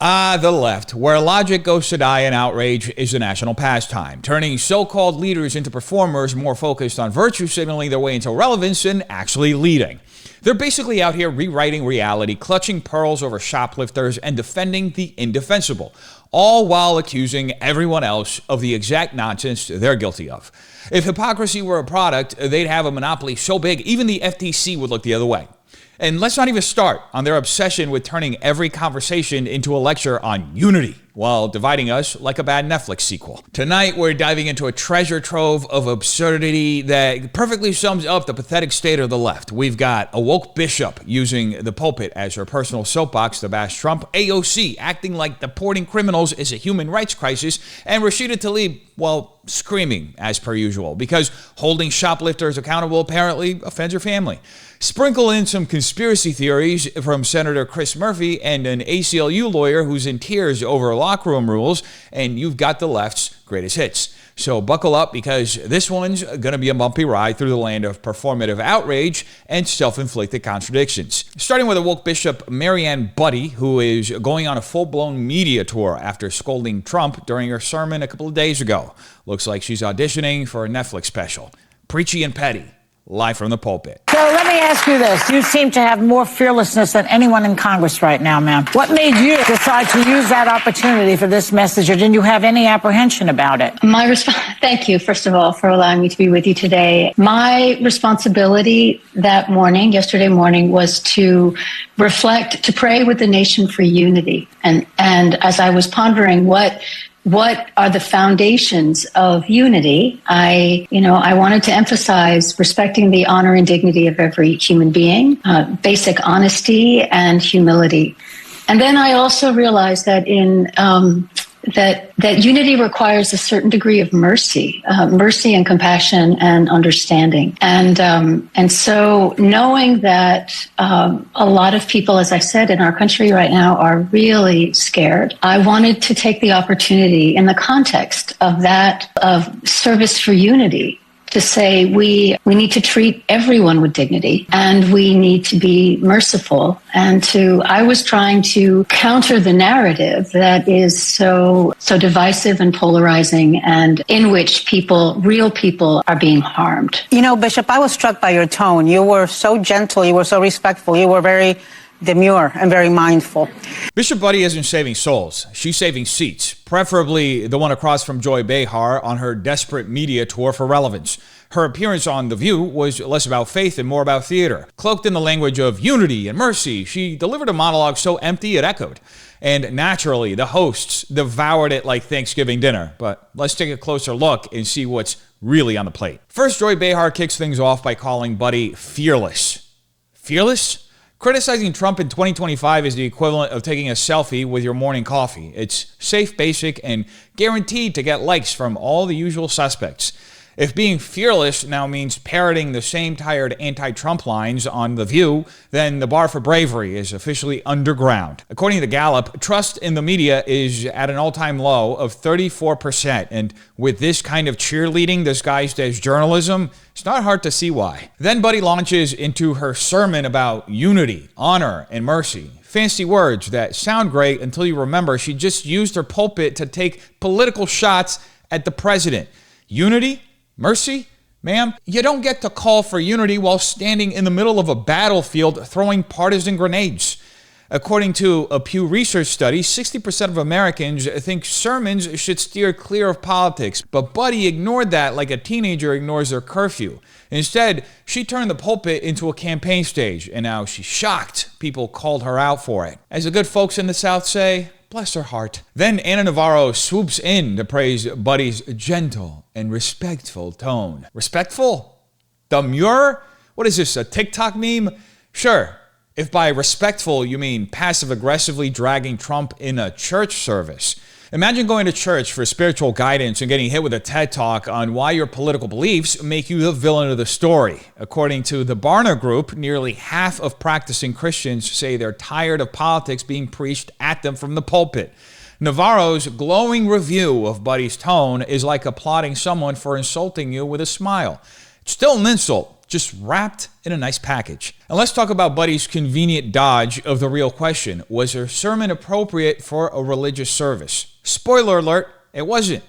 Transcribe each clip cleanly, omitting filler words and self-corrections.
The left, where logic goes to die and outrage is a national pastime, turning so-called leaders into performers more focused on virtue signaling their way into relevance than actually leading. They're basically out here rewriting reality, clutching pearls over shoplifters, and defending the indefensible, all while accusing everyone else of the exact nonsense they're guilty of. If hypocrisy were a product, they'd have a monopoly so big, even the FTC would look the other way. And let's not even start on their obsession with turning every conversation into a lecture on unity, while dividing us like a bad Netflix sequel. Tonight, we're diving into a treasure trove of absurdity that perfectly sums up the pathetic state of the left. We've got a woke bishop using the pulpit as her personal soapbox to bash Trump, AOC acting like deporting criminals is a human rights crisis, and Rashida Tlaib, well, screaming as per usual, because holding shoplifters accountable apparently offends her family. Sprinkle in some conspiracy theories from Senator Chris Murphy and an ACLU lawyer who's in tears over locker room rules, and you've got the left's greatest hits. So buckle up, because this one's going to be a bumpy ride through the land of performative outrage and self-inflicted contradictions. Starting with a woke bishop, Budde, who is going on a full-blown media tour after scolding Trump during her sermon a couple of days ago. Looks like she's auditioning for a Netflix special. Preachy and petty. Live from the pulpit. So let me ask you this. You seem to have more fearlessness than anyone in Congress right now, ma'am. What made you decide to use that opportunity for this message, or didn't you have any apprehension about it? My response, thank you, first of all, for allowing me to be with you today. My responsibility that morning, yesterday morning, was to reflect, to pray with the nation for unity. And as I was pondering what are the foundations of unity, I wanted to emphasize respecting the honor and dignity of every human being, basic honesty and humility. And then I also realized that that unity requires a certain degree of mercy and compassion and understanding. And so knowing that a lot of people, as I said, in our country right now are really scared, I wanted to take the opportunity in the context of that, of service for unity, to say we need to treat everyone with dignity, and we need to be merciful. And I was trying to counter the narrative that is so divisive and polarizing, and in which real people are being harmed. You know, Bishop, I was struck by your tone. You were so gentle, you were so respectful, you were very demure and very mindful. Bishop Budde isn't saving souls. She's saving seats, preferably the one across from Joy Behar on her desperate media tour for relevance. Her appearance on The View was less about faith and more about theater. Cloaked in the language of unity and mercy, she delivered a monologue so empty it echoed. And naturally, the hosts devoured it like Thanksgiving dinner. But let's take a closer look and see what's really on the plate. First, Joy Behar kicks things off by calling Budde fearless. Fearless? Criticizing Trump in 2025 is the equivalent of taking a selfie with your morning coffee. It's safe, basic, and guaranteed to get likes from all the usual suspects. If being fearless now means parroting the same tired anti-Trump lines on The View, then the bar for bravery is officially underground. According to Gallup, trust in the media is at an all-time low of 34%, and with this kind of cheerleading disguised as journalism, it's not hard to see why. Then Budde launches into her sermon about unity, honor, and mercy. Fancy words that sound great until you remember she just used her pulpit to take political shots at the president. Unity? Mercy? Ma'am, you don't get to call for unity while standing in the middle of a battlefield throwing partisan grenades. According to a Pew Research study, 60% of Americans think sermons should steer clear of politics, but Budde ignored that like a teenager ignores their curfew. Instead, she turned the pulpit into a campaign stage, and now she's shocked people called her out for it. As the good folks in the South say, bless her heart. Then Ana Navarro swoops in to praise Budde's gentle and respectful tone. Respectful? Demure? What is this, a TikTok meme? Sure, if by respectful you mean passive-aggressively dragging Trump in a church service. Imagine going to church for spiritual guidance and getting hit with a TED Talk on why your political beliefs make you the villain of the story. According to the Barna Group, nearly half of practicing Christians say they're tired of politics being preached at them from the pulpit. Navarro's glowing review of Budde's tone is like applauding someone for insulting you with a smile. It's still an insult, just wrapped in a nice package. And let's talk about Budde's convenient dodge of the real question. Was her sermon appropriate for a religious service? Spoiler alert, it wasn't.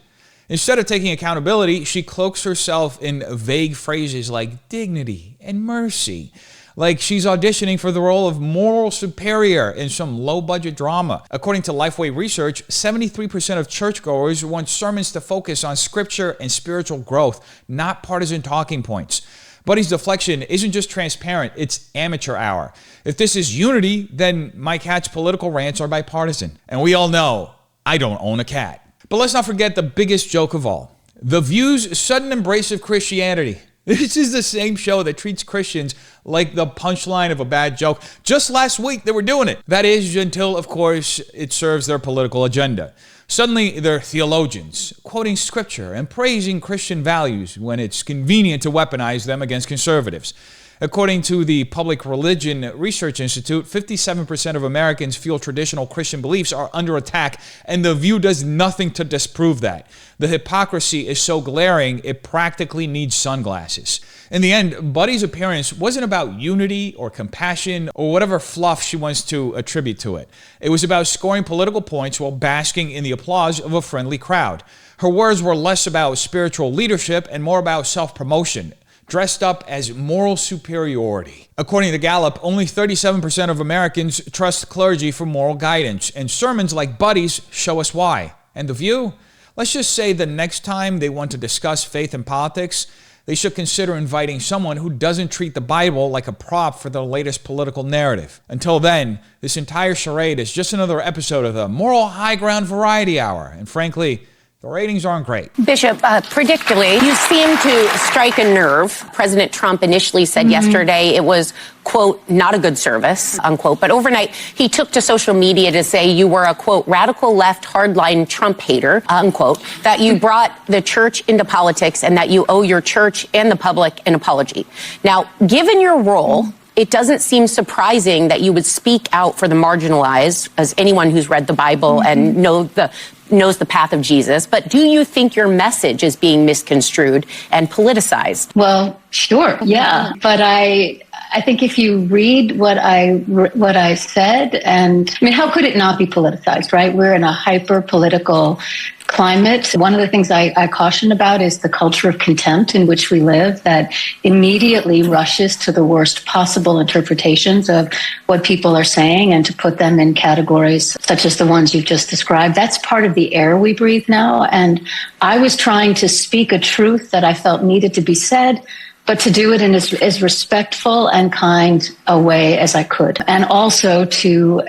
Instead of taking accountability, she cloaks herself in vague phrases like dignity and mercy, like she's auditioning for the role of moral superior in some low-budget drama. According to Lifeway research, 73% of churchgoers want sermons to focus on scripture and spiritual growth, not partisan talking points. Budde's deflection isn't just transparent, it's amateur hour. If this is unity, then my cat's political rants are bipartisan. And we all know I don't own a cat. But let's not forget the biggest joke of all. The View's sudden embrace of Christianity. This is the same show that treats Christians like the punchline of a bad joke. Just last week, they were doing it. That is, until, of course, it serves their political agenda. Suddenly, they're theologians, quoting scripture and praising Christian values when it's convenient to weaponize them against conservatives. According to the Public Religion Research Institute, 57% of Americans feel traditional Christian beliefs are under attack, and The View does nothing to disprove that. The hypocrisy is so glaring, it practically needs sunglasses. In the end, Budde's appearance wasn't about unity or compassion or whatever fluff she wants to attribute to it. It was about scoring political points while basking in the applause of a friendly crowd. Her words were less about spiritual leadership and more about self-promotion, dressed up as moral superiority. According to Gallup, only 37% of Americans trust clergy for moral guidance, and sermons like Budde's show us why. And The View? Let's just say the next time they want to discuss faith and politics, they should consider inviting someone who doesn't treat the Bible like a prop for their latest political narrative. Until then, this entire charade is just another episode of the Moral High Ground Variety Hour, and frankly, the ratings aren't great. Bishop, predictably, you seem to strike a nerve. President Trump initially said yesterday it was, quote, not a good service, unquote. But overnight, he took to social media to say you were a, quote, radical left hardline Trump hater, unquote, that you brought the church into politics and that you owe your church and the public an apology. Now, given your role, it doesn't seem surprising that you would speak out for the marginalized, as anyone who's read the Bible and knows the path of Jesus. But do you think your message is being misconstrued and politicized? Well, sure, yeah. But I think if you read what I said, and I mean, how could it not be politicized, right? We're in a hyper-political climate. One of the things I caution about is the culture of contempt in which we live that immediately rushes to the worst possible interpretations of what people are saying and to put them in categories such as the ones you've just described. That's part of the air we breathe now. And I was trying to speak a truth that I felt needed to be said, but to do it in as respectful and kind a way as I could. And also to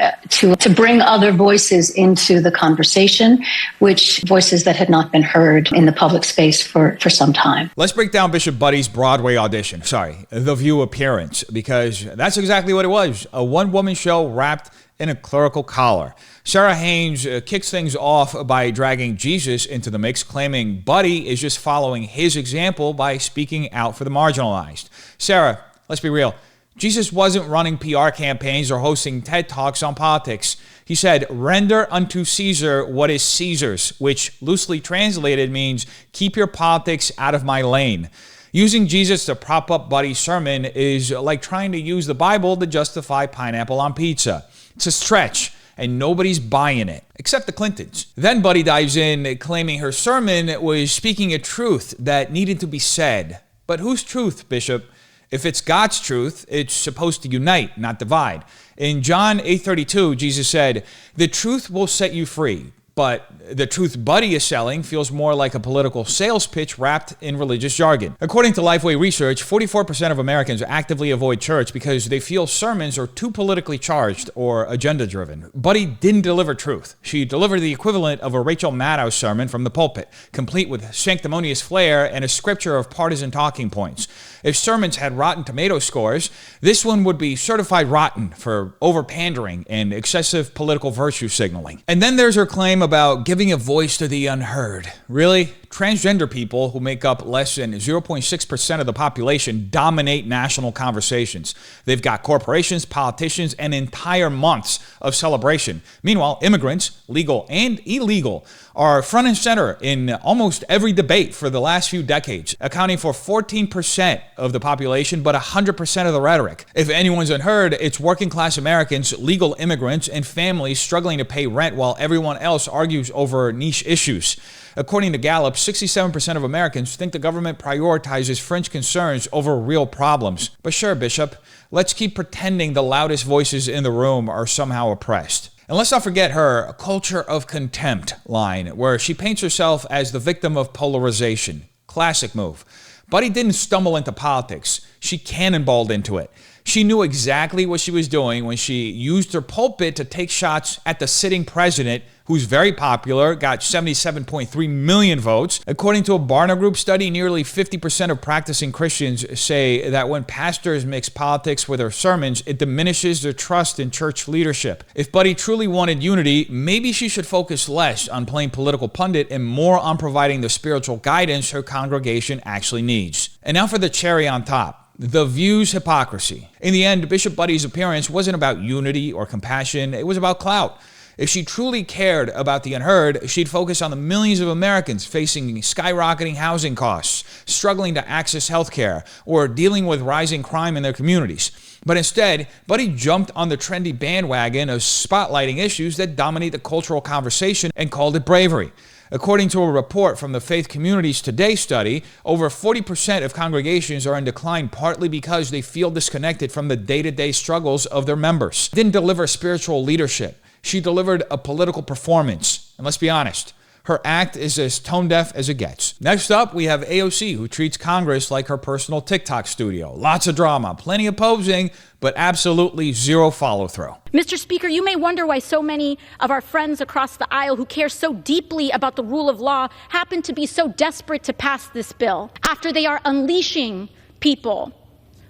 bring other voices into the conversation, which voices that had not been heard in the public space for some time. Let's break down Bishop Budde's Broadway audition, The View appearance, because that's exactly what it was. A one-woman show wrapped in a clerical collar. Sarah Haynes kicks things off by dragging Jesus into the mix, claiming Budde is just following his example by speaking out for the marginalized. Sarah, let's be real. Jesus wasn't running PR campaigns or hosting TED Talks on politics. He said, "Render unto Caesar what is Caesar's," which loosely translated means keep your politics out of my lane. Using Jesus to prop up Budde's sermon is like trying to use the Bible to justify pineapple on pizza. It's a stretch, and nobody's buying it, except the Clintons. Then Budde dives in, claiming her sermon was speaking a truth that needed to be said. But whose truth, Bishop? If it's God's truth, it's supposed to unite, not divide. In John 8:32, Jesus said, "The truth will set you free." But the truth Budde is selling feels more like a political sales pitch wrapped in religious jargon. According to Lifeway research, 44% of Americans actively avoid church because they feel sermons are too politically charged or agenda-driven. Budde didn't deliver truth. She delivered the equivalent of a Rachel Maddow sermon from the pulpit, complete with sanctimonious flair and a scripture of partisan talking points. If sermons had Rotten Tomato scores, this one would be certified rotten for over-pandering and excessive political virtue signaling. And then there's her claim about giving a voice to the unheard. Really? transgender people, who make up less than 0.6% of the population, dominate national conversations. They've got corporations, politicians, and entire months of celebration. Meanwhile, immigrants, legal and illegal, are front and center in almost every debate for the last few decades, accounting for 14% of the population, but 100% of the rhetoric. If anyone's unheard, it's working class Americans, legal immigrants, and families struggling to pay rent while everyone else argues over niche issues. According to Gallup, 67% of Americans think the government prioritizes fringe concerns over real problems. But sure, Bishop, let's keep pretending the loudest voices in the room are somehow oppressed. And let's not forget her culture of contempt line, where she paints herself as the victim of polarization. Classic move. Budde didn't stumble into politics. She cannonballed into it. She knew exactly what she was doing when she used her pulpit to take shots at the sitting president, who's very popular, got 77.3 million votes. According to a Barna Group study, nearly 50% of practicing Christians say that when pastors mix politics with their sermons, it diminishes their trust in church leadership. If Budde truly wanted unity, maybe she should focus less on playing political pundit and more on providing the spiritual guidance her congregation actually needs. And now for the cherry on top. The View's hypocrisy. In the end, Bishop Budde's appearance wasn't about unity or compassion, it was about clout. If she truly cared about the unheard, she'd focus on the millions of Americans facing skyrocketing housing costs, struggling to access health care, or dealing with rising crime in their communities. But instead, Budde jumped on the trendy bandwagon of spotlighting issues that dominate the cultural conversation and called it bravery. According to a report from the Faith Communities Today study, over 40% of congregations are in decline partly because they feel disconnected from the day-to-day struggles of their members. Didn't deliver spiritual leadership. She delivered a political performance. And let's be honest, her act is as tone-deaf as it gets. Next up, we have AOC, who treats Congress like her personal TikTok studio. Lots of drama, plenty of posing, but absolutely zero follow-through. Mr. Speaker, you may wonder why so many of our friends across the aisle who care so deeply about the rule of law happen to be so desperate to pass this bill after they are unleashing people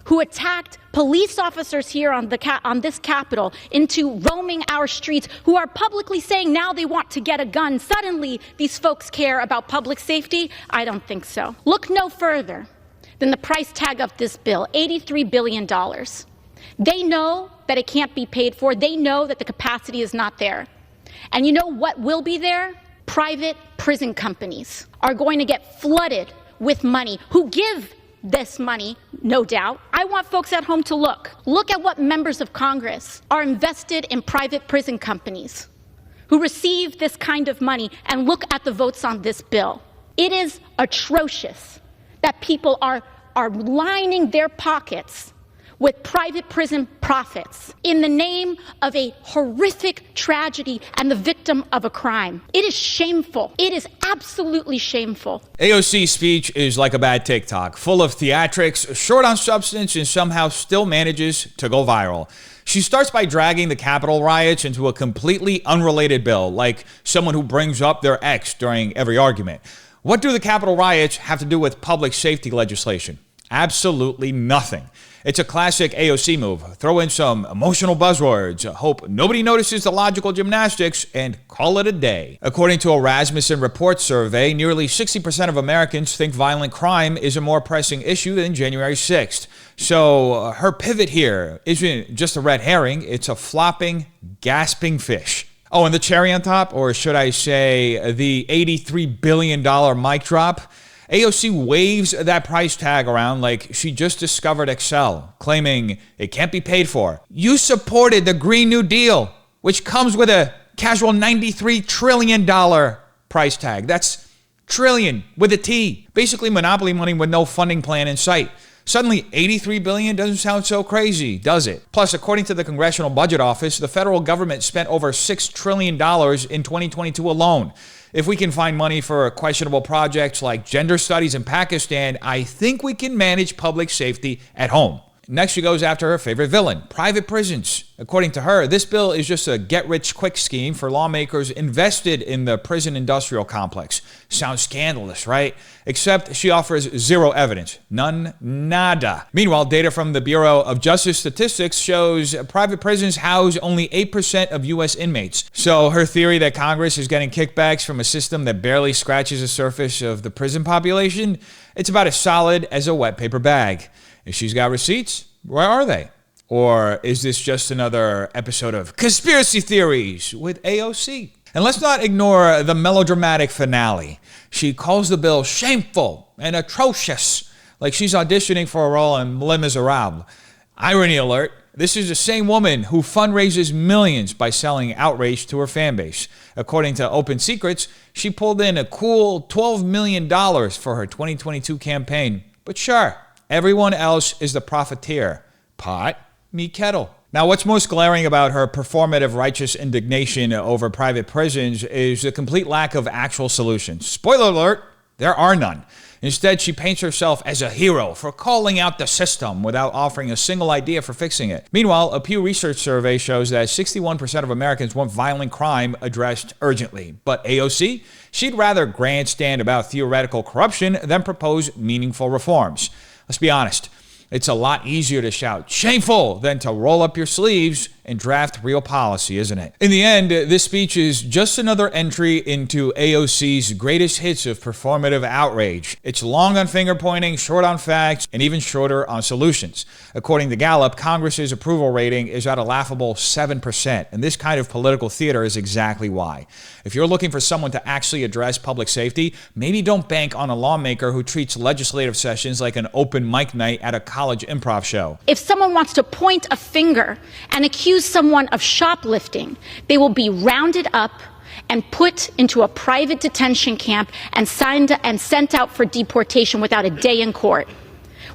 who attacked police officers here on this Capitol into roaming our streets, who are publicly saying now they want to get a gun. Suddenly, these folks care about public safety? I don't think so. Look no further than the price tag of this bill, $83 billion. They know that it can't be paid for. They know that the capacity is not there. And you know what will be there? Private prison companies are going to get flooded with money, who give this money, no doubt. I want folks at home to look at what members of Congress are invested in private prison companies who receive this kind of money, and look at the votes on this bill. It is atrocious that people are lining their pockets with private prison profits in the name of a horrific tragedy and the victim of a crime. It is shameful. It is absolutely shameful. AOC's speech is like a bad TikTok, full of theatrics, short on substance, and somehow still manages to go viral. She starts by dragging the Capitol riots into a completely unrelated bill, like someone who brings up their ex during every argument. What do the Capitol riots have to do with public safety legislation? Absolutely nothing. It's a classic AOC move. Throw in some emotional buzzwords, hope nobody notices the logical gymnastics, and call it a day. According to a Rasmussen Report survey, nearly 60% of Americans think violent crime is a more pressing issue than January 6th. So her pivot here isn't just a red herring, it's a flopping, gasping fish. Oh, and the cherry on top, or should I say the $83 billion mic drop? AOC waves that price tag around like she just discovered Excel, claiming it can't be paid for. You supported the Green New Deal, which comes with a casual $93 trillion price tag. That's trillion with a T. Basically monopoly money with no funding plan in sight. Suddenly, $83 billion doesn't sound so crazy, does it? Plus, according to the Congressional Budget Office, the federal government spent over $6 trillion in 2022 alone. If we can find money for questionable projects like gender studies in Pakistan, I think we can manage public safety at home. Next, she goes after her favorite villain, private prisons. According to her, this bill is just a get-rich-quick scheme for lawmakers invested in the prison industrial complex. Sounds scandalous, right? Except she offers zero evidence. None, nada. Meanwhile, data from the Bureau of Justice Statistics shows private prisons house only 8% of U.S. inmates. So her theory that Congress is getting kickbacks from a system that barely scratches the surface of the prison population, it's about as solid as a wet paper bag. If she's got receipts, where are they? Or is this just another episode of Conspiracy Theories with AOC? And let's not ignore the melodramatic finale. She calls the bill shameful and atrocious, like she's auditioning for a role in Les Miserables. Irony alert, this is the same woman who fundraises millions by selling outrage to her fan base. According to Open Secrets, she pulled in a cool $12 million for her 2022 campaign. But sure, everyone else is the profiteer. Pot, me kettle. Now, what's most glaring about her performative righteous indignation over private prisons is the complete lack of actual solutions. Spoiler alert, there are none. Instead, she paints herself as a hero for calling out the system without offering a single idea for fixing it. Meanwhile, a Pew Research survey shows that 61% of Americans want violent crime addressed urgently. But AOC? She'd rather grandstand about theoretical corruption than propose meaningful reforms. Let's be honest. It's a lot easier to shout shameful than to roll up your sleeves and draft real policy, isn't it? In the end, this speech is just another entry into AOC's greatest hits of performative outrage. It's long on finger-pointing, short on facts, and even shorter on solutions. According to Gallup, Congress's approval rating is at a laughable 7%, and this kind of political theater is exactly why. If you're looking for someone to actually address public safety, maybe don't bank on a lawmaker who treats legislative sessions like an open mic night at a college improv show. If someone wants to point a finger and accuse someone of shoplifting, they will be rounded up and put into a private detention camp and sent out for deportation without a day in court,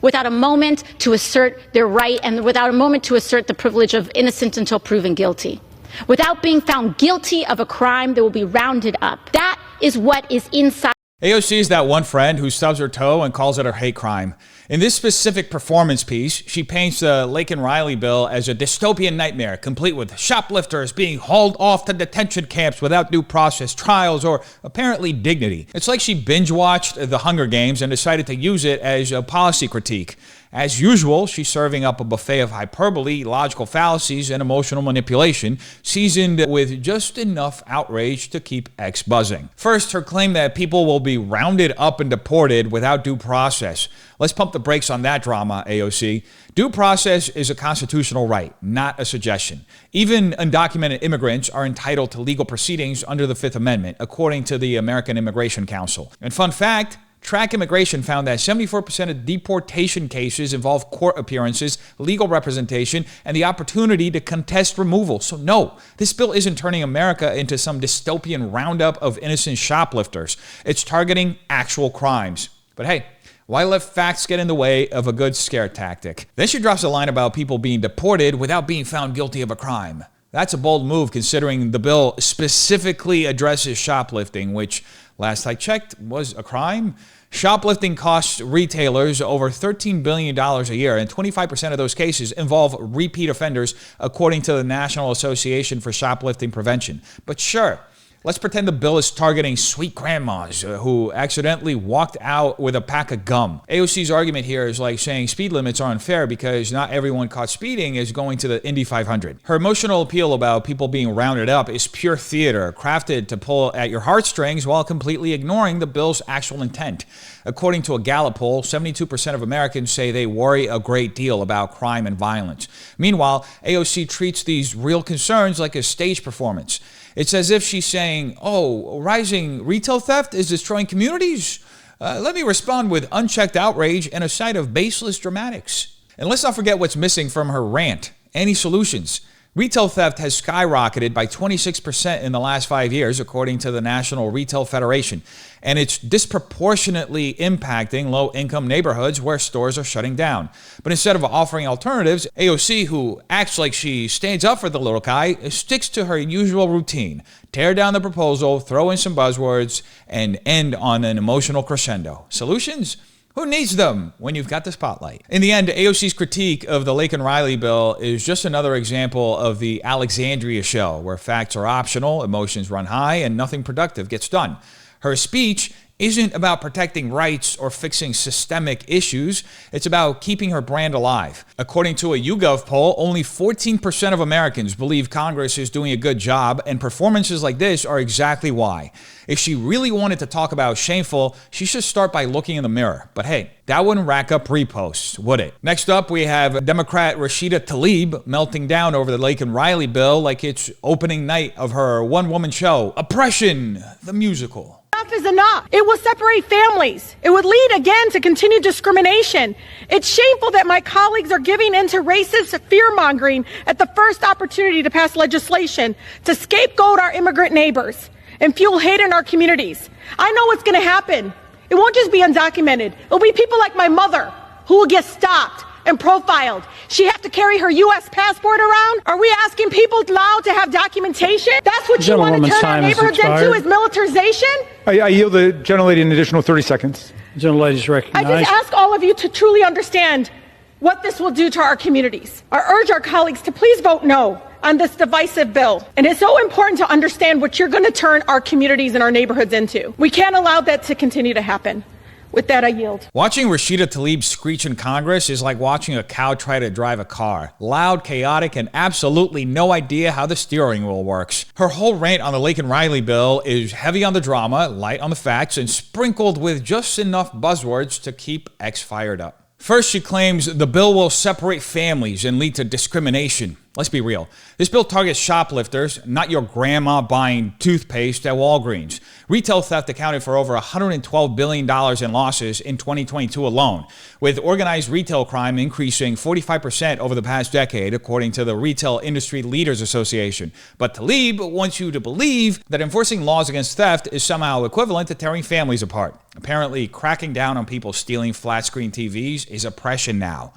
without a moment to assert their right and without a moment to assert the privilege of innocent until proven guilty. Without being found guilty of a crime, they will be rounded up. That is what is inside. AOC is that one friend who stubs her toe and calls it a hate crime. In this specific performance piece, she paints the Laken Riley Bill as a dystopian nightmare, complete with shoplifters being hauled off to detention camps without due process, trials, or apparently dignity. It's like she binge-watched The Hunger Games and decided to use it as a policy critique. As usual, she's serving up a buffet of hyperbole, logical fallacies, and emotional manipulation, seasoned with just enough outrage to keep X buzzing. First, her claim that people will be rounded up and deported without due process. Let's pump the brakes on that drama, AOC. Due process is a constitutional right, not a suggestion. Even undocumented immigrants are entitled to legal proceedings under the Fifth Amendment, according to the American Immigration Council. And fun fact, Track Immigration found that 74% of deportation cases involve court appearances, legal representation, and the opportunity to contest removal. So no, this bill isn't turning America into some dystopian roundup of innocent shoplifters. It's targeting actual crimes. But hey, why let facts get in the way of a good scare tactic? Then she drops a line about people being deported without being found guilty of a crime. That's a bold move considering the bill specifically addresses shoplifting, which, last I checked, was a crime. Shoplifting costs retailers over $13 billion a year, and 25% of those cases involve repeat offenders, according to the National Association for Shoplifting Prevention. But sure, let's pretend the bill is targeting sweet grandmas who accidentally walked out with a pack of gum. AOC's argument here is like saying speed limits are unfair because not everyone caught speeding is going to the Indy 500. Her emotional appeal about people being rounded up is pure theater, crafted to pull at your heartstrings while completely ignoring the bill's actual intent. According to a Gallup poll, 72% of Americans say they worry a great deal about crime and violence. Meanwhile, AOC treats these real concerns like a stage performance. It's as if she's saying, oh, rising retail theft is destroying communities? Let me respond with unchecked outrage and a side of baseless dramatics. And let's not forget what's missing from her rant. Any solutions? Retail theft has skyrocketed by 26% in the last 5 years, according to the National Retail Federation. And it's disproportionately impacting low-income neighborhoods where stores are shutting down. But instead of offering alternatives, AOC, who acts like she stands up for the little guy, sticks to her usual routine. Tear down the proposal, throw in some buzzwords, and end on an emotional crescendo. Solutions? Who needs them when you've got the spotlight? In the end, AOC's critique of the Laken Riley Bill is just another example of the Alexandria show, where facts are optional, emotions run high, and nothing productive gets done. Her speech isn't about protecting rights or fixing systemic issues. It's about keeping her brand alive. According to a YouGov poll, only 14% of Americans believe Congress is doing a good job, and performances like this are exactly why. If she really wanted to talk about shameful, she should start by looking in the mirror. But hey, that wouldn't rack up reposts, would it? Next up, we have Democrat Rashida Tlaib melting down over the Laken Riley Bill like it's opening night of her one-woman show, Oppression, the musical. Enough is enough. It will separate families. It would lead again to continued discrimination. It's shameful that my colleagues are giving in to racist fear-mongering at the first opportunity to pass legislation to scapegoat our immigrant neighbors and fuel hate in our communities. I know what's going to happen. It won't just be undocumented. It'll be people like my mother who will get stopped and profiled. She have to carry her U.S. passport around? Are we asking people allowed to have documentation? That's what you want to turn our neighborhoods into, is militarization? I yield the gentlelady an additional 30 seconds. The gentlelady is recognized. I just ask all of you to truly understand what this will do to our communities. I urge our colleagues to please vote no on this divisive bill. And it's so important to understand what you're going to turn our communities and our neighborhoods into. We can't allow that to continue to happen. With that, I yield. Watching Rashida Tlaib screech in Congress is like watching a cow try to drive a car. Loud, chaotic, and absolutely no idea how the steering wheel works. Her whole rant on the Laken Riley Bill is heavy on the drama, light on the facts, and sprinkled with just enough buzzwords to keep X fired up. First, she claims the bill will separate families and lead to discrimination. Let's be real. This bill targets shoplifters, not your grandma buying toothpaste at Walgreens. Retail theft accounted for over $112 billion in losses in 2022 alone, with organized retail crime increasing 45% over the past decade, according to the Retail Industry Leaders Association. But Tlaib wants you to believe that enforcing laws against theft is somehow equivalent to tearing families apart. Apparently, cracking down on people stealing flat-screen TVs is oppression now.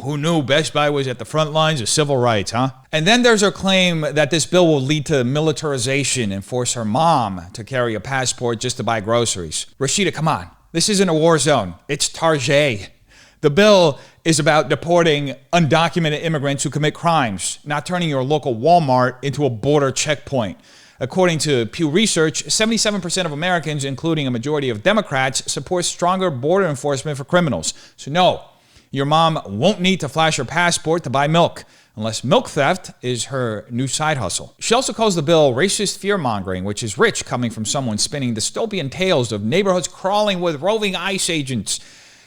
Who knew Best Buy was at the front lines of civil rights, huh? And then there's her claim that this bill will lead to militarization and force her mom to carry a passport just to buy groceries. Rashida, come on. This isn't a war zone. It's Target. The bill is about deporting undocumented immigrants who commit crimes, not turning your local Walmart into a border checkpoint. According to Pew Research, 77% of Americans, including a majority of Democrats, support stronger border enforcement for criminals. So no, your mom won't need to flash her passport to buy milk, unless milk theft is her new side hustle. She also calls the bill racist fear-mongering, which is rich coming from someone spinning dystopian tales of neighborhoods crawling with roving ICE agents.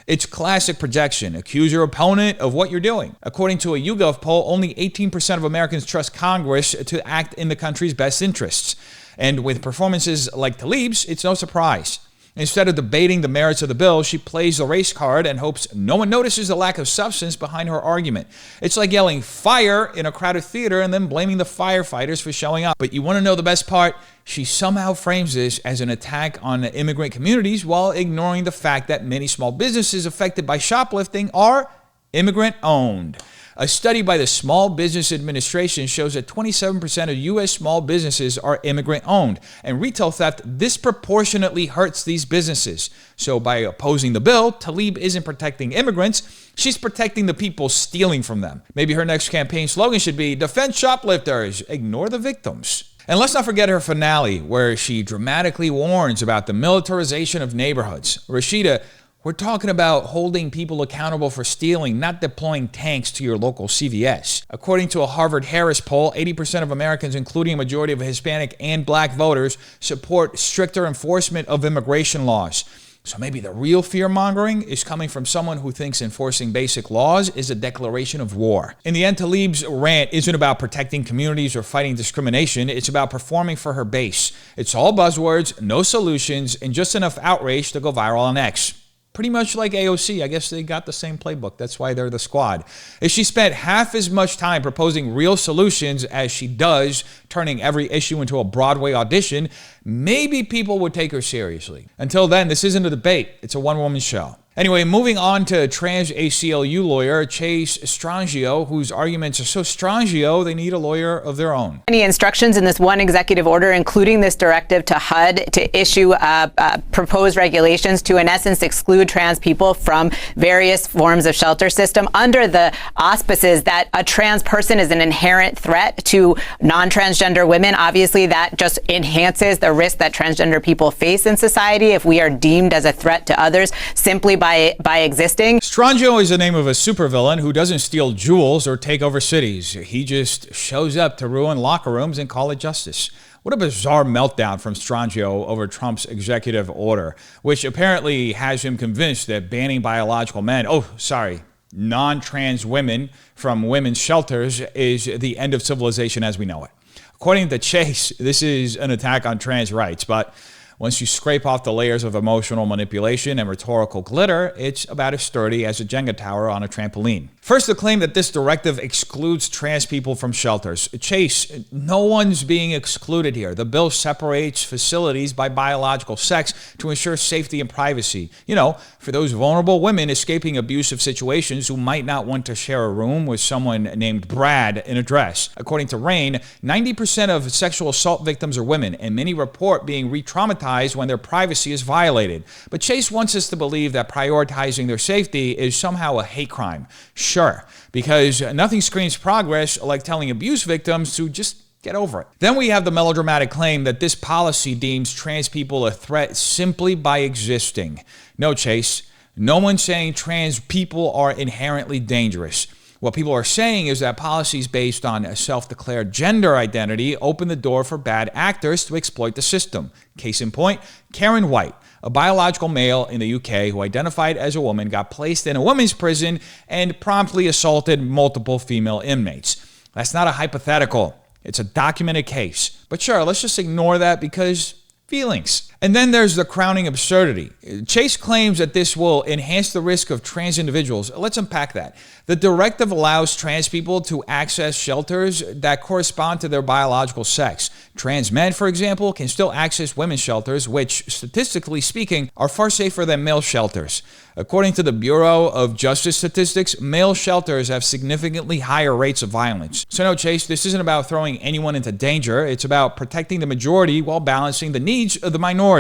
It's classic projection. Accuse your opponent of what you're doing. According to a YouGov poll, only 18% of Americans trust Congress to act in the country's best interests. And with performances like Tlaib's, it's no surprise. Instead of debating the merits of the bill, she plays the race card and hopes no one notices the lack of substance behind her argument. It's like yelling fire in a crowded theater and then blaming the firefighters for showing up. But you want to know the best part? She somehow frames this as an attack on immigrant communities while ignoring the fact that many small businesses affected by shoplifting are immigrant-owned. A study by the Small Business Administration shows that 27% of U.S. small businesses are immigrant-owned, and retail theft disproportionately hurts these businesses. So by opposing the bill, Tlaib isn't protecting immigrants, she's protecting the people stealing from them. Maybe her next campaign slogan should be, "Defend shoplifters, ignore the victims." And let's not forget her finale, where she dramatically warns about the militarization of neighborhoods. Rashida, we're talking about holding people accountable for stealing, not deploying tanks to your local CVS. According to a Harvard-Harris poll, 80% of Americans, including a majority of Hispanic and Black voters, support stricter enforcement of immigration laws. So maybe the real fear-mongering is coming from someone who thinks enforcing basic laws is a declaration of war. In the end, Tlaib's rant isn't about protecting communities or fighting discrimination. It's about performing for her base. It's all buzzwords, no solutions, and just enough outrage to go viral on X. Pretty much like AOC, I guess they got the same playbook. That's why they're the squad. If she spent half as much time proposing real solutions as she does turning every issue into a Broadway audition, maybe people would take her seriously. Until then, this isn't a debate. It's a one-woman show. Anyway, moving on to trans ACLU lawyer Chase Strangio, whose arguments are so strangio they need a lawyer of their own. Any instructions in this one executive order, including this directive to HUD to issue proposed regulations to, in essence, exclude trans people from various forms of shelter system under the auspices that a trans person is an inherent threat to non-transgender women. Obviously, that just enhances the risk that transgender people face in society if we are deemed as a threat to others simply by existing. Strangio is the name of a supervillain who doesn't steal jewels or take over cities. He just shows up to ruin locker rooms and call it justice. What a bizarre meltdown from Strangio over Trump's executive order, which apparently has him convinced that banning biological men, non-trans women from women's shelters is the end of civilization as we know it. According to Chase, this is an attack on trans rights, but once you scrape off the layers of emotional manipulation and rhetorical glitter, it's about as sturdy as a Jenga tower on a trampoline. First, the claim that this directive excludes trans people from shelters. Chase, no one's being excluded here. The bill separates facilities by biological sex to ensure safety and privacy. You know, for those vulnerable women escaping abusive situations who might not want to share a room with someone named Brad in a dress. According to Rain, 90% of sexual assault victims are women, and many report being re-traumatized when their privacy is violated. But Chase wants us to believe that prioritizing their safety is somehow a hate crime. Sure, because nothing screams progress like telling abuse victims to just get over it. Then we have the melodramatic claim that this policy deems trans people a threat simply by existing. No, Chase, no one's saying trans people are inherently dangerous. What people are saying is that policies based on a self-declared gender identity open the door for bad actors to exploit the system. Case in point, Karen White, a biological male in the UK who identified as a woman, got placed in a women's prison and promptly assaulted multiple female inmates. That's not a hypothetical. It's a documented case. But sure, let's just ignore that because feelings. And then there's the crowning absurdity. Chase claims that this will enhance the risk of trans individuals. Let's unpack that. The directive allows trans people to access shelters that correspond to their biological sex. Trans men, for example, can still access women's shelters, which, statistically speaking, are far safer than male shelters. According to the Bureau of Justice Statistics, male shelters have significantly higher rates of violence. So no, Chase, this isn't about throwing anyone into danger. It's about protecting the majority while balancing the needs of the minority.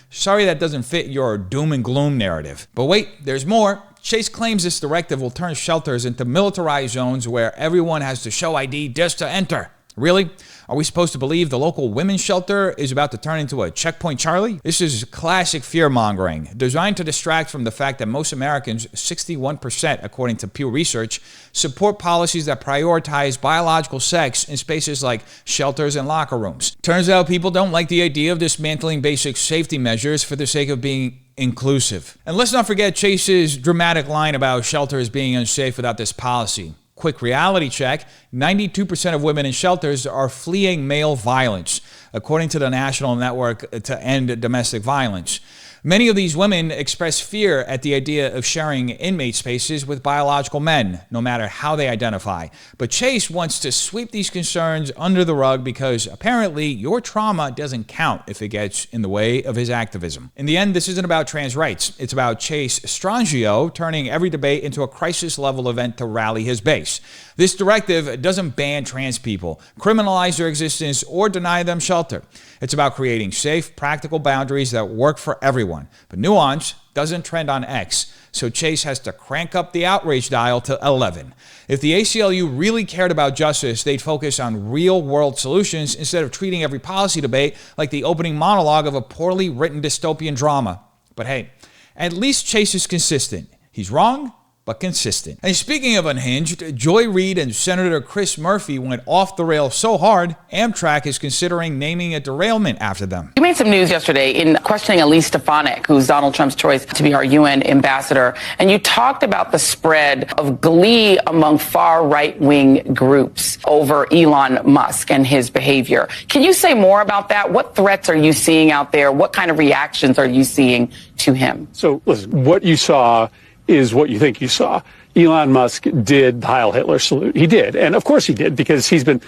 Sorry that doesn't fit your doom and gloom narrative. But wait, there's more. Chase claims this directive will turn shelters into militarized zones where everyone has to show ID just to enter. Really? Are we supposed to believe the local women's shelter is about to turn into a Checkpoint Charlie? This is classic fear-mongering, designed to distract from the fact that most Americans, 61% according to Pew Research, support policies that prioritize biological sex in spaces like shelters and locker rooms. Turns out people don't like the idea of dismantling basic safety measures for the sake of being inclusive. And let's not forget Chase's dramatic line about shelters being unsafe without this policy. Quick reality check, 92% of women in shelters are fleeing male violence, according to the National Network to End Domestic Violence. Many of these women express fear at the idea of sharing inmate spaces with biological men, no matter how they identify. But Chase wants to sweep these concerns under the rug because apparently your trauma doesn't count if it gets in the way of his activism. In the end, this isn't about trans rights. It's about Chase Strangio turning every debate into a crisis-level event to rally his base. This directive doesn't ban trans people, criminalize their existence, or deny them shelter. It's about creating safe, practical boundaries that work for everyone. But nuance doesn't trend on X, so Chase has to crank up the outrage dial to 11. If the ACLU really cared about justice, they'd focus on real-world solutions instead of treating every policy debate like the opening monologue of a poorly written dystopian drama. But hey, at least Chase is consistent. He's wrong, but consistent. And speaking of unhinged, Joy Reid and Senator Chris Murphy went off the rails so hard, Amtrak is considering naming a derailment after them. You made some news yesterday in questioning Elise Stefanik, who's Donald Trump's choice to be our UN ambassador, and you talked about the spread of glee among far right-wing groups over Elon Musk and his behavior. Can you say more about that? What threats are you seeing out there? What kind of reactions are you seeing to him? So, listen, what you saw is what you think you saw. Elon Musk did the Heil Hitler salute. He did. And of course he did, because he's been,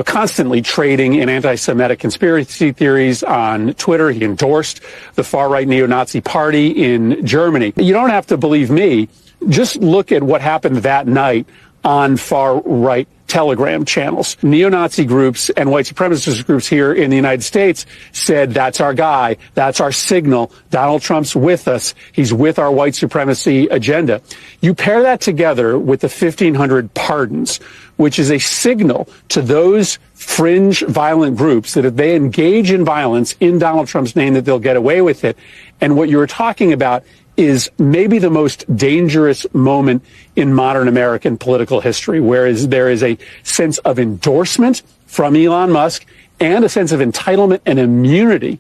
constantly trading in anti-Semitic conspiracy theories on Twitter. He endorsed the far-right neo-Nazi party in Germany. You don't have to believe me. Just look at what happened that night on far-right Telegram channels. Neo-Nazi groups and white supremacist groups here in the United States said, that's our guy, that's our signal, Donald Trump's with us, he's with our white supremacy agenda. You pair that together with the 1,500 pardons, which is a signal to those fringe violent groups that if they engage in violence in Donald Trump's name, that they'll get away with it. And what you were talking about is maybe the most dangerous moment in modern American political history, whereas there is a sense of endorsement from Elon Musk and a sense of entitlement and immunity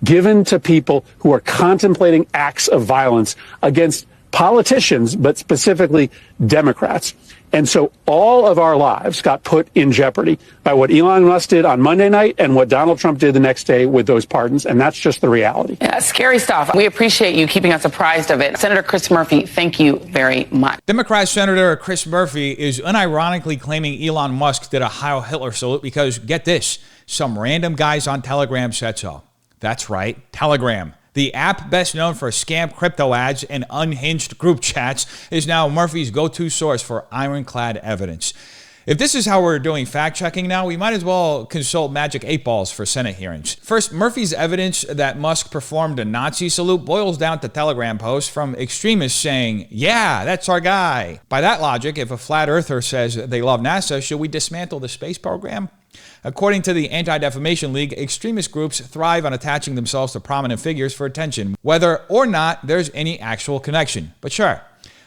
given to people who are contemplating acts of violence against politicians, but specifically Democrats. And so all of our lives got put in jeopardy by what Elon Musk did on Monday night and what Donald Trump did the next day with those pardons. And that's just the reality. Yeah, scary stuff. We appreciate you keeping us apprised of it. Senator Chris Murphy, thank you very much. Democrat Senator Chris Murphy is unironically claiming Elon Musk did a Heil Hitler salute because, get this, some random guys on Telegram said so. That's right, Telegram. The app best known for scam crypto ads and unhinged group chats is now Murphy's go-to source for ironclad evidence. If this is how we're doing fact-checking now, we might as well consult Magic 8 Balls for Senate hearings. First, Murphy's evidence that Musk performed a Nazi salute boils down to Telegram posts from extremists saying, yeah, that's our guy. By that logic, if a flat earther says they love NASA, should we dismantle the space program? According to the Anti-Defamation League, extremist groups thrive on attaching themselves to prominent figures for attention, whether or not there's any actual connection. But sure,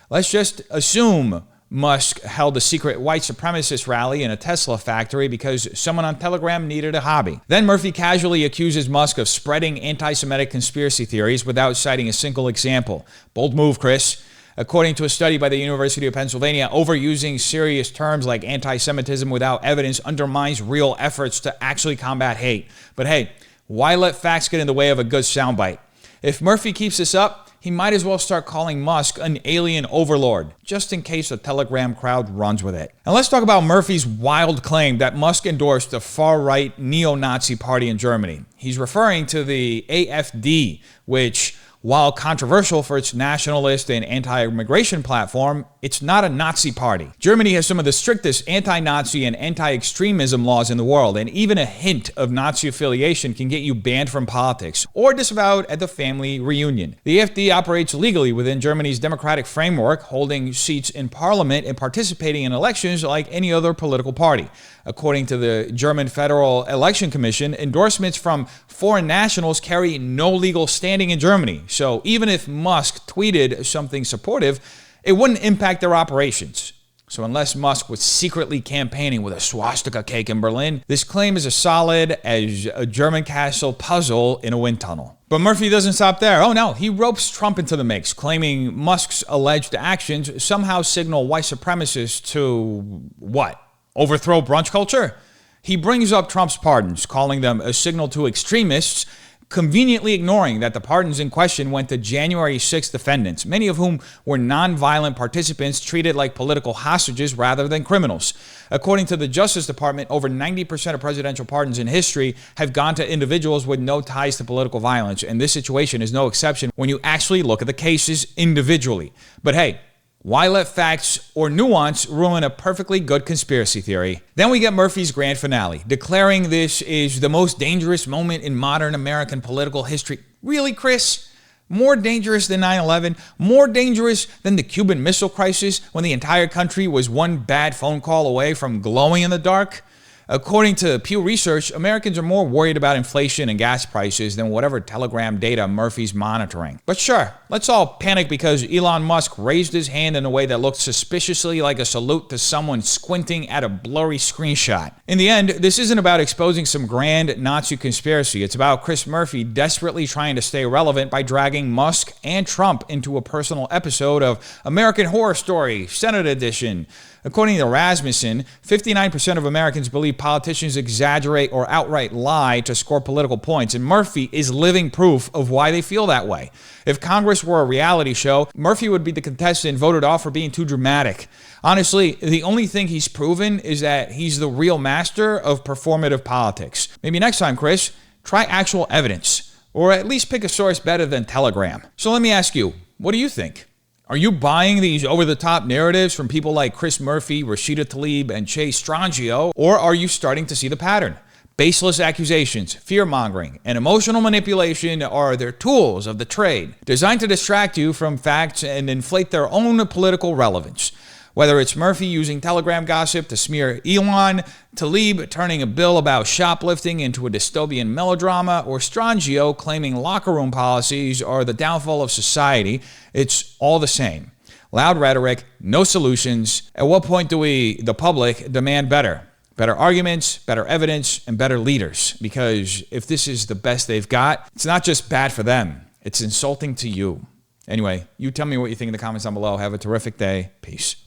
let's just assume Musk held a secret white supremacist rally in a Tesla factory because someone on Telegram needed a hobby. Then Murphy casually accuses Musk of spreading anti-Semitic conspiracy theories without citing a single example. Bold move, Chris. According to a study by the University of Pennsylvania, overusing serious terms like anti-Semitism without evidence undermines real efforts to actually combat hate. But hey, why let facts get in the way of a good soundbite? If Murphy keeps this up, he might as well start calling Musk an alien overlord, just in case the Telegram crowd runs with it. And let's talk about Murphy's wild claim that Musk endorsed the far-right neo-Nazi party in Germany. He's referring to the AfD, which, while controversial for its nationalist and anti-immigration platform, it's not a Nazi party. Germany has some of the strictest anti-Nazi and anti-extremism laws in the world, and even a hint of Nazi affiliation can get you banned from politics or disavowed at the family reunion. The AfD operates legally within Germany's democratic framework, holding seats in parliament and participating in elections like any other political party. According to the German Federal Election Commission, endorsements from foreign nationals carry no legal standing in Germany. So even if Musk tweeted something supportive, it wouldn't impact their operations. So unless Musk was secretly campaigning with a swastika cake in Berlin, this claim is as solid as a German castle puzzle in a wind tunnel. But Murphy doesn't stop there. Oh no, he ropes Trump into the mix, claiming Musk's alleged actions somehow signal white supremacists to what? Overthrow brunch culture? He brings up Trump's pardons, calling them a signal to extremists, conveniently ignoring that the pardons in question went to January 6th defendants, many of whom were nonviolent participants treated like political hostages rather than criminals. According to the Justice Department, over 90% of presidential pardons in history have gone to individuals with no ties to political violence, and this situation is no exception when you actually look at the cases individually. But hey, why let facts or nuance ruin a perfectly good conspiracy theory? Then we get Murphy's grand finale, declaring this is the most dangerous moment in modern American political history. Really, Chris? More dangerous than 9/11? More dangerous than the Cuban Missile Crisis when the entire country was one bad phone call away from glowing in the dark? According to Pew Research, Americans are more worried about inflation and gas prices than whatever Telegram data Murphy's monitoring. But sure, let's all panic because Elon Musk raised his hand in a way that looked suspiciously like a salute to someone squinting at a blurry screenshot. In the end, this isn't about exposing some grand Nazi conspiracy. It's about Chris Murphy desperately trying to stay relevant by dragging Musk and Trump into a personal episode of American Horror Story, Senate Edition. According to Rasmussen, 59% of Americans believe politicians exaggerate or outright lie to score political points, and Murphy is living proof of why they feel that way. If Congress were a reality show, Murphy would be the contestant voted off for being too dramatic. Honestly, the only thing he's proven is that he's the real master of performative politics. Maybe next time, Chris, try actual evidence, or at least pick a source better than Telegram. So let me ask you, what do you think? Are you buying these over-the-top narratives from people like Chris Murphy, Rashida Tlaib, and Chase Strangio, or are you starting to see the pattern? Baseless accusations, fear-mongering, and emotional manipulation are their tools of the trade, designed to distract you from facts and inflate their own political relevance. Whether it's Murphy using Telegram gossip to smear Elon, Tlaib turning a bill about shoplifting into a dystopian melodrama, or Strangio claiming locker room policies are the downfall of society, it's all the same. Loud rhetoric, no solutions. At what point do we, the public, demand better? Better arguments, better evidence, and better leaders. Because if this is the best they've got, it's not just bad for them, it's insulting to you. Anyway, you tell me what you think in the comments down below. Have a terrific day. Peace.